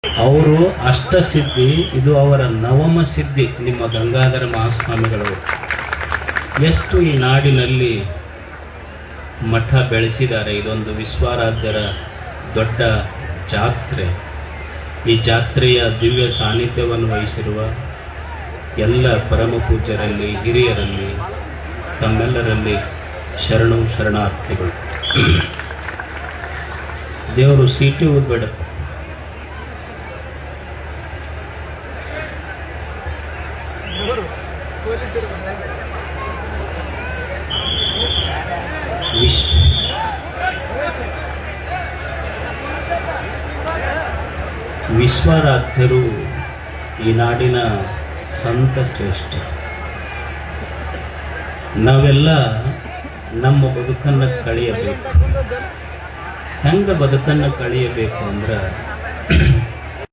ಅವರು ಅಷ್ಟಸಿದ್ಧಿ, ಇದು ಅವರ ನವಮ ಸಿದ್ಧಿ. ನಿಮ್ಮ ಗಂಗಾಧರ ಮಹಾಸ್ವಾಮಿಗಳು ಎಷ್ಟು ಈ ನಾಡಿನಲ್ಲಿ ಮಠ ಬೆಳೆಸಿದ್ದಾರೆ. ಇದೊಂದು ವಿಶ್ವಾರಾಧ್ಯರ ದೊಡ್ಡ ಜಾತ್ರೆ. ಈ ಜಾತ್ರೆಯ ದಿವ್ಯ ಸಾನ್ನಿಧ್ಯವನ್ನು ವಹಿಸಿರುವ ಎಲ್ಲ ಪರಮ ಪೂಜ್ಯರಲ್ಲಿ, ಹಿರಿಯರಲ್ಲಿ, ತಮ್ಮೆಲ್ಲರಲ್ಲಿ ಶರಣು ಶರಣಾರ್ಥಿಗಳು. ದೇವರು ಸೀಟಿ ಊದ್ಬೇಡ. ವಿಶ್ವಾರಾಧ್ಯರು ಈ ನಾಡಿನ ಸಂತ ಶ್ರೇಷ್ಠ. ನಾವೆಲ್ಲ ನಮ್ಮ ಬದುಕನ್ನು ಕಳೆಯಬೇಕು. ಹೆಂಗ ಬದುಕನ್ನು ಕಳೆಯಬೇಕು ಅಂದ್ರೆ